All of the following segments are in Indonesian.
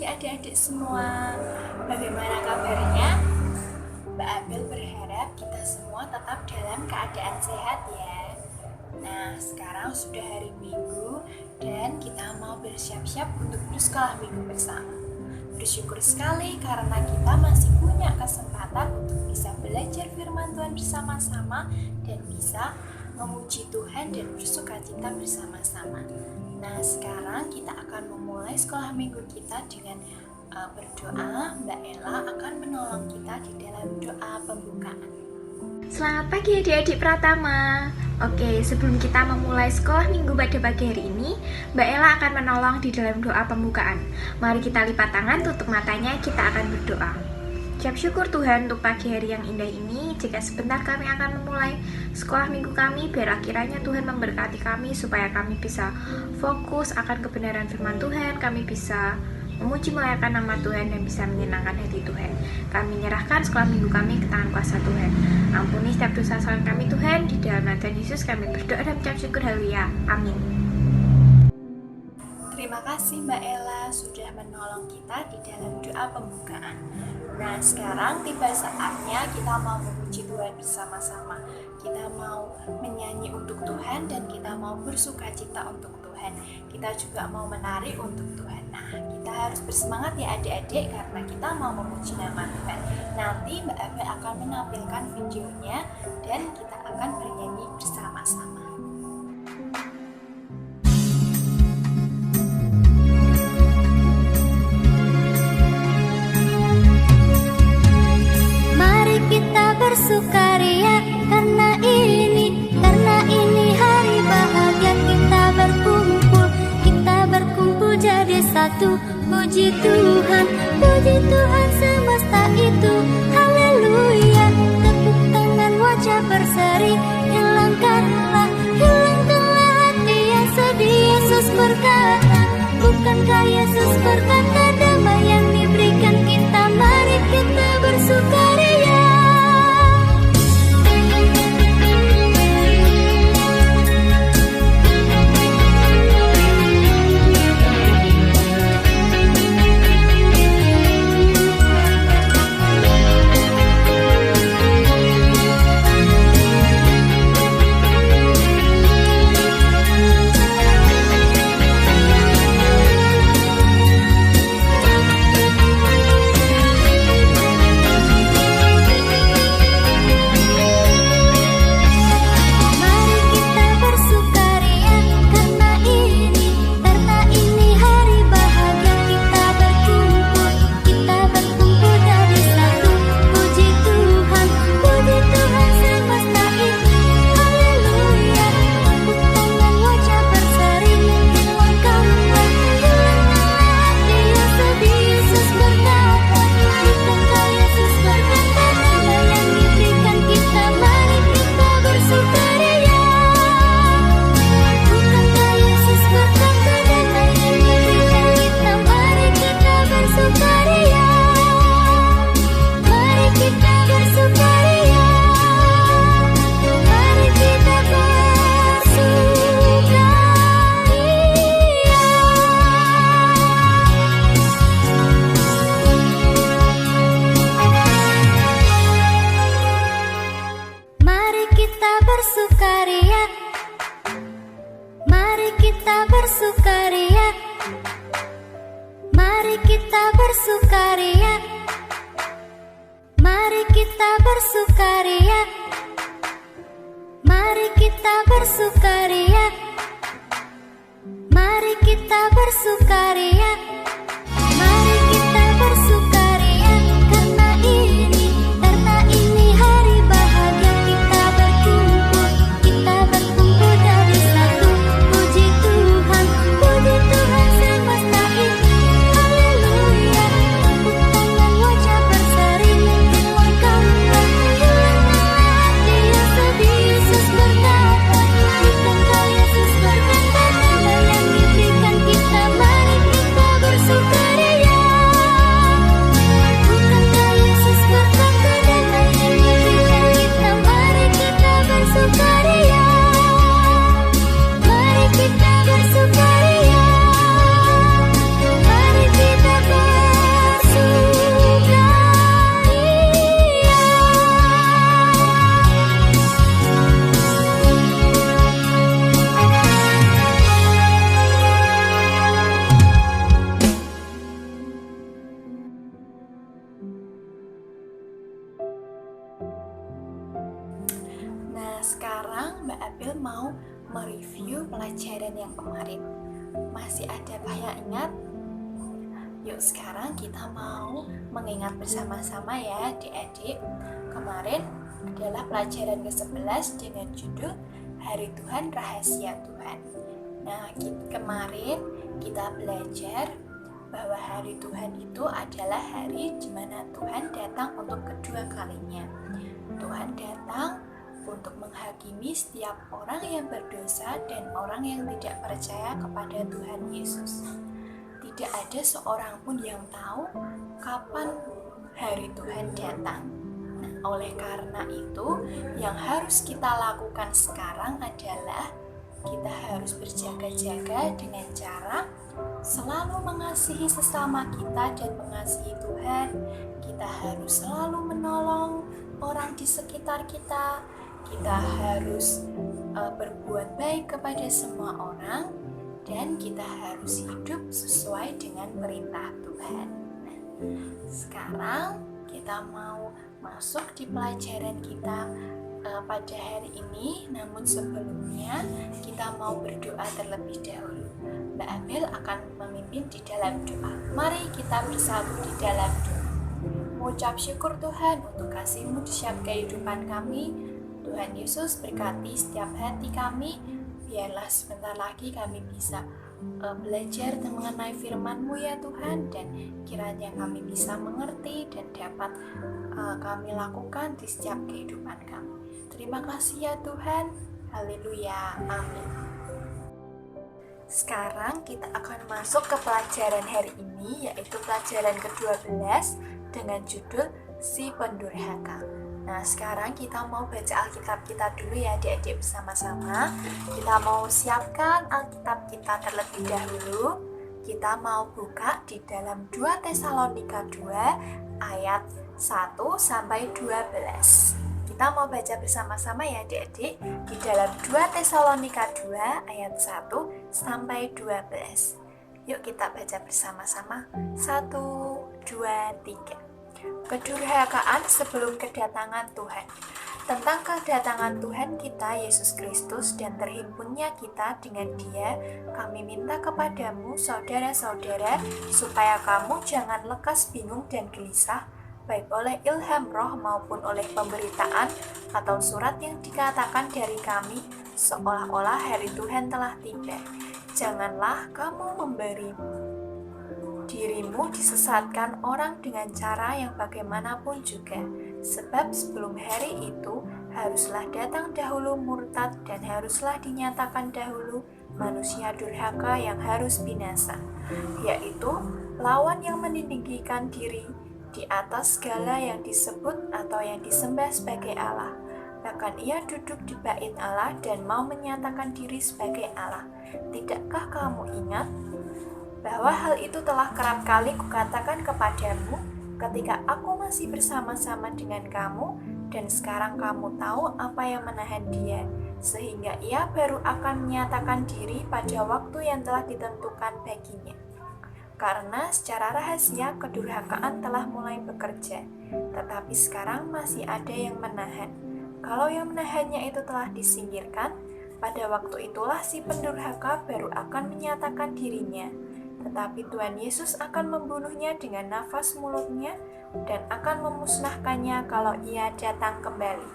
pagi adik-adik semua. Bagaimana kabarnya? Mbak Abel berharap kita semua tetap dalam keadaan sehat ya. Nah, sekarang sudah hari Minggu dan kita mau bersiap-siap untuk bersekolah minggu bersama. Bersyukur sekali karena kita masih punya kesempatan untuk bisa belajar firman Tuhan bersama-sama dan bisa memuji Tuhan dan bersukacita bersama-sama. Nah, sekarang kita akan memulai sekolah minggu kita dengan berdoa. Mbak Ella akan menolong kita di dalam doa pembukaan. Selamat pagi adik-adik Pratama. Oke, sebelum kita memulai sekolah minggu pada pagi hari ini, Mbak Ella akan menolong di dalam doa pembukaan. Mari kita lipat tangan, tutup matanya, kita akan berdoa. Ucap syukur Tuhan untuk pagi hari yang indah ini. Jika sebentar kami akan memulai sekolah minggu kami, biarlah kiranya Tuhan memberkati kami supaya kami bisa fokus akan kebenaran firman Tuhan, kami bisa memuji memuliakan nama Tuhan dan bisa menyenangkan hati Tuhan. Kami menyerahkan sekolah minggu kami ke tangan kuasa Tuhan. Ampuni setiap dosa kesalahan kami Tuhan, di dalam nama Tuhan Yesus kami berdoa dan mengucap syukur, haleluya, amin. Terima kasih Mbak Ella sudah menolong kita di dalam doa pembukaan. Nah, sekarang tiba saatnya kita mau memuji Tuhan bersama-sama. Kita mau menyanyi untuk Tuhan dan kita mau bersukacita untuk Tuhan. Kita juga mau menari untuk Tuhan. Nah, kita harus bersemangat ya adik-adik karena kita mau memuji nama Tuhan. Nanti Mbak Abel akan menampilkan videonya dan kita akan bernyanyi bersama-sama. Kita bersukaria karena ini hari bahagia. Kita berkumpul jadi satu. Puji Tuhan semesta itu, haleluya. Tepuk tangan, wajah berseri, hilangkanlah hati yang sedih. Yesus berkata, bukankah Yesus berkata, damai yang diberikan kita, mari kita bersukaria. sekarang Mbak Abel mau mereview pelajaran yang kemarin. Masih adakah yang ingat? Yuk sekarang kita mau mengingat bersama-sama ya adik-adik. Kemarin adalah pelajaran ke-11 dengan judul Hari Tuhan Rahasia Tuhan. Nah, kemarin kita belajar bahwa hari Tuhan itu adalah hari di mana Tuhan datang untuk kedua kalinya. Tuhan datang untuk menghakimi setiap orang yang berdosa dan orang yang tidak percaya kepada Tuhan Yesus. Tidak ada seorang pun yang tahu kapan hari Tuhan datang. Nah, oleh karena itu, yang harus kita lakukan sekarang adalah kita harus berjaga-jaga dengan cara selalu mengasihi sesama kita dan mengasihi Tuhan. Kita harus selalu menolong orang di sekitar kita. Kita harus berbuat baik kepada semua orang dan kita harus hidup sesuai dengan perintah Tuhan. Nah, sekarang kita mau masuk di pelajaran kita pada hari ini, namun sebelumnya kita mau berdoa terlebih dahulu. Mbak Abel akan memimpin di dalam doa. Mari kita bersatu di dalam doa. Mengucap syukur Tuhan untuk kasih-Mu di setiap kehidupan kami. Tuhan Yesus berkati setiap hati kami. Biarlah sebentar lagi kami bisa belajar mengenai firman-Mu ya Tuhan, dan kiranya kami bisa mengerti dan dapat kami lakukan di setiap kehidupan kami. Terima kasih ya Tuhan. Haleluya. Amin. Sekarang kita akan masuk ke pelajaran hari ini, yaitu pelajaran ke-12 dengan judul Si Pendurhaka. Nah, sekarang kita mau baca Alkitab kita dulu ya adik-adik bersama-sama. Kita mau siapkan Alkitab kita terlebih dahulu. Kita mau buka di dalam 2 Tesalonika 2 ayat 1 sampai 12. Kita mau baca bersama-sama ya adik-adik di dalam 2 Tesalonika 2 ayat 1 sampai 12. Yuk kita baca bersama-sama. 1, 2, 3. Kedurhakaan sebelum kedatangan Tuhan. Tentang kedatangan Tuhan kita Yesus Kristus dan terhimpunnya kita dengan Dia, kami minta kepadamu saudara-saudara supaya kamu jangan lekas bingung dan gelisah, baik oleh ilham roh maupun oleh pemberitaan atau surat yang dikatakan dari kami, seolah-olah hari Tuhan telah tiba. Janganlah kamu memberi dirimu disesatkan orang dengan cara yang bagaimanapun juga, sebab sebelum hari itu haruslah datang dahulu murtad dan haruslah dinyatakan dahulu manusia durhaka yang harus binasa, yaitu lawan yang meninggikan diri di atas segala yang disebut atau yang disembah sebagai Allah. Bahkan ia duduk di bait Allah dan mau menyatakan diri sebagai Allah. Tidakkah kamu ingat bahwa hal itu telah kerap kali kukatakan kepadamu ketika aku masih bersama-sama dengan kamu, dan sekarang kamu tahu apa yang menahan dia, sehingga ia baru akan menyatakan diri pada waktu yang telah ditentukan baginya. Karena secara rahasia kedurhakaan telah mulai bekerja, tetapi sekarang masih ada yang menahan. Kalau yang menahannya itu telah disingkirkan, pada waktu itulah si pendurhaka baru akan menyatakan dirinya. Tetapi Tuhan Yesus akan membunuhnya dengan nafas mulutnya dan akan memusnahkannya kalau ia datang kembali.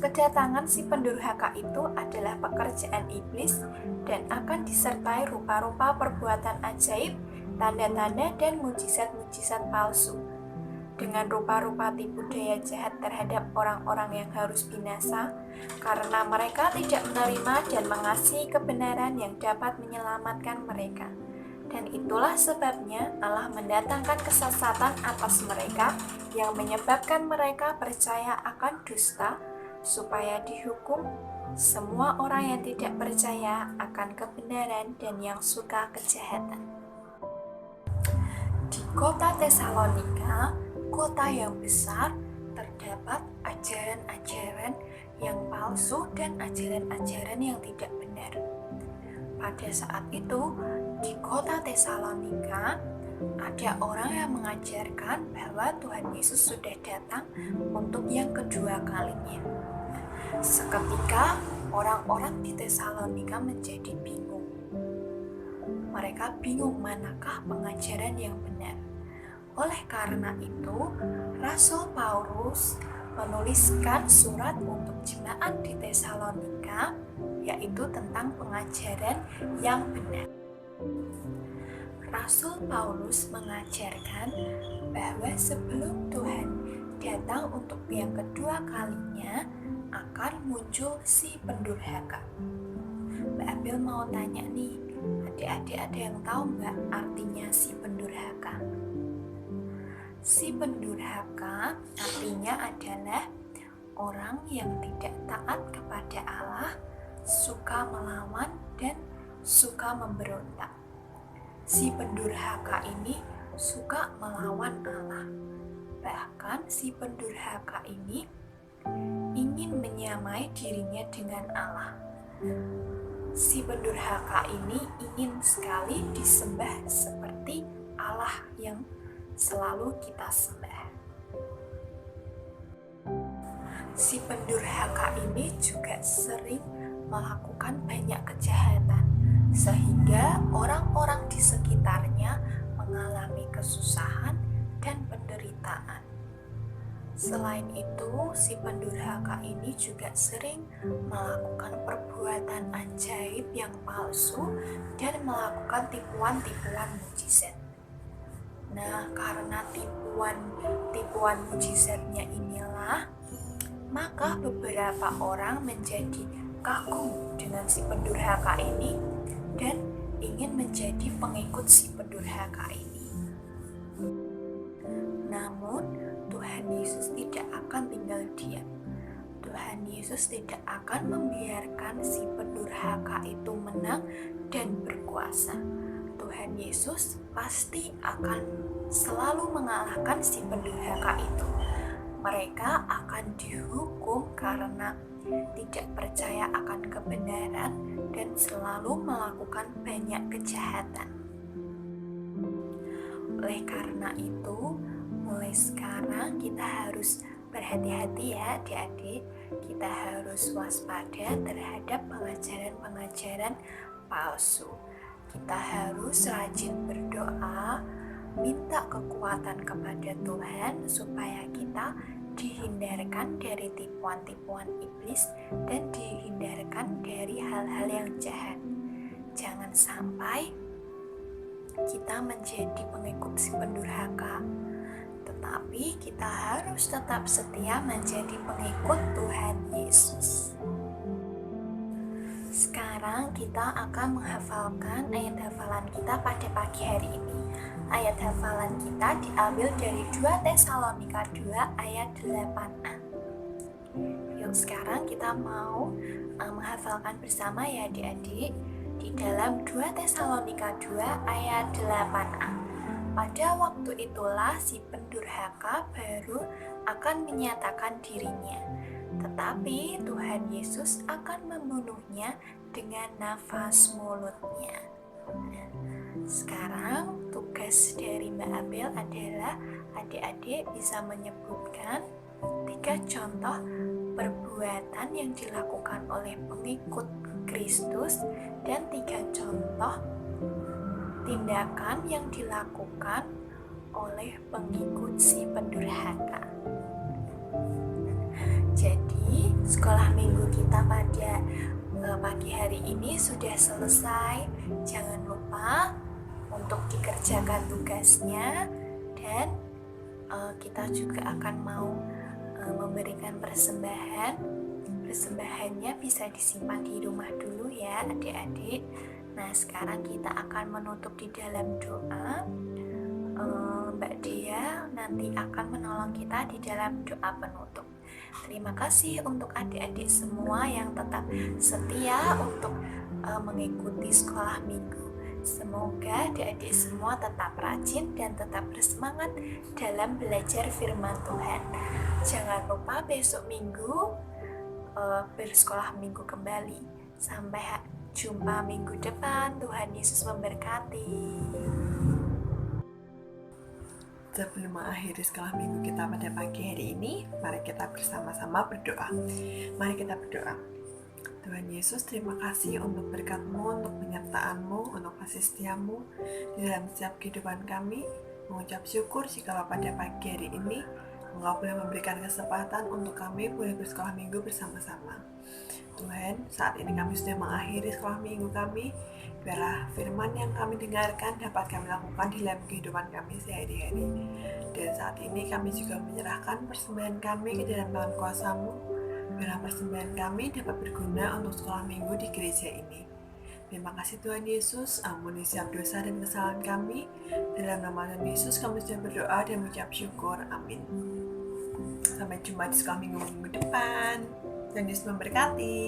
Kedatangan si pendurhaka itu adalah pekerjaan iblis dan akan disertai rupa-rupa perbuatan ajaib, tanda-tanda dan mujizat-mujizat palsu. Dengan rupa-rupa tipu daya jahat terhadap orang-orang yang harus binasa, karena mereka tidak menerima dan mengasihi kebenaran yang dapat menyelamatkan mereka. Dan itulah sebabnya Allah mendatangkan kesesatan atas mereka yang menyebabkan mereka percaya akan dusta, supaya dihukum semua orang yang tidak percaya akan kebenaran dan yang suka kejahatan. Di kota Tesalonika, kota yang besar, terdapat ajaran-ajaran yang palsu dan ajaran-ajaran yang tidak benar. Pada saat itu, di kota Tesalonika, ada orang yang mengajarkan bahwa Tuhan Yesus sudah datang untuk yang kedua kalinya. Seketika orang-orang di Tesalonika menjadi bingung. Mereka bingung manakah pengajaran yang benar. Oleh karena itu, Rasul Paulus menuliskan surat untuk jemaat di Tesalonika, yaitu tentang pengajaran yang benar. Rasul Paulus mengajarkan bahwa sebelum Tuhan datang untuk yang kedua kalinya akan muncul si pendurhaka. Mbak Abel mau tanya nih, adik-adik ada yang tahu nggak artinya si pendurhaka? Si pendurhaka artinya adalah orang yang tidak taat kepada Allah, suka melawan dan suka memberontak. Si pendurhaka ini suka melawan Allah. Bahkan si pendurhaka ini ingin menyamai dirinya dengan Allah. Si pendurhaka ini ingin sekali disembah seperti Allah yang selalu kita sembah. Si pendurhaka ini juga sering melakukan banyak kejahatan, sehingga orang-orang di sekitarnya mengalami kesusahan dan penderitaan. Selain itu, si pendurhaka ini juga sering melakukan perbuatan ajaib yang palsu dan melakukan tipuan-tipuan mujizat. Nah, karena tipuan mujizatnya inilah, maka beberapa orang menjadi kagum dengan si pendurhaka ini dan ingin menjadi pengikut si pendurhaka ini. Namun, Tuhan Yesus tidak akan tinggal diam. Tuhan Yesus tidak akan membiarkan si pendurhaka itu menang dan berkuasa. Tuhan Yesus pasti akan selalu mengalahkan si pendurhaka itu. Mereka akan dihukum karena tidak percaya akan kebenaran dan selalu melakukan banyak kejahatan. Oleh karena itu, mulai sekarang kita harus berhati-hati ya adik-adik. Kita harus waspada terhadap pengajaran-pengajaran palsu. Kita harus rajin berdoa, minta kekuatan kepada Tuhan supaya kita dihindarkan dari tipuan-tipuan iblis dan dihindarkan dari hal-hal yang jahat. Jangan sampai kita menjadi pengikut si pendurhaka, tetapi kita harus tetap setia menjadi pengikut Tuhan Yesus. Sekarang kita akan menghafalkan ayat hafalan kita pada pagi hari ini. Ayat hafalan kita diambil dari 2 Tesalonika 2 ayat 8a. Yuk sekarang kita mau menghafalkan bersama ya adik-adik. Di dalam 2 Tesalonika 2 ayat 8a. Pada waktu itulah si pendurhaka baru akan menyatakan dirinya, tetapi Tuhan Yesus akan membunuhnya dengan nafas mulutnya. Sekarang tugas dari Mbak Abel adalah adik-adik bisa menyebutkan 3 contoh perbuatan yang dilakukan oleh pengikut Kristus dan 3 contoh tindakan yang dilakukan oleh pengikut si pendurhaka. Jadi, sekolah minggu kita pada pagi hari ini sudah selesai. Jangan lupa untuk dikerjakan tugasnya dan kita juga akan mau memberikan persembahan. Persembahannya bisa disimpan di rumah dulu ya adik-adik. Nah, sekarang kita akan menutup di dalam doa. Mbak Dea nanti akan menolong kita di dalam doa penutup. Terima kasih untuk adik-adik semua yang tetap setia untuk mengikuti sekolah minggu. Semoga adik-adik semua tetap rajin dan tetap bersemangat dalam belajar firman Tuhan. Jangan lupa besok minggu bersekolah minggu kembali. Sampai jumpa minggu depan. Tuhan Yesus memberkati. Sebelum mengakhiri sekolah minggu kita pada pagi hari ini, mari kita bersama-sama berdoa. Mari kita berdoa. Tuhan Yesus, terima kasih untuk berkat-Mu, untuk penyertaan-Mu, untuk kasih setia-Mu di dalam setiap kehidupan kami. Mengucap syukur jika pada pagi hari ini Engkau boleh memberikan kesempatan untuk kami boleh bersekolah minggu bersama-sama. Tuhan, saat ini kami sudah mengakhiri sekolah minggu kami. Biarlah firman yang kami dengarkan dapat kami lakukan di dalam kehidupan kami sehari-hari. Dan saat ini kami juga menyerahkan persembahan kami ke dalam tangan kuasa-Mu. Biarlah persembahan kami dapat berguna untuk sekolah minggu di gereja ini. Terima kasih Tuhan Yesus, ampuni setiap dosa dan kesalahan kami. Dalam nama Tuhan Yesus kami sudah berdoa dan mengucap syukur. Amin. Sampai jumpa di sekolah minggu depan. Tuhan Yesus memberkati.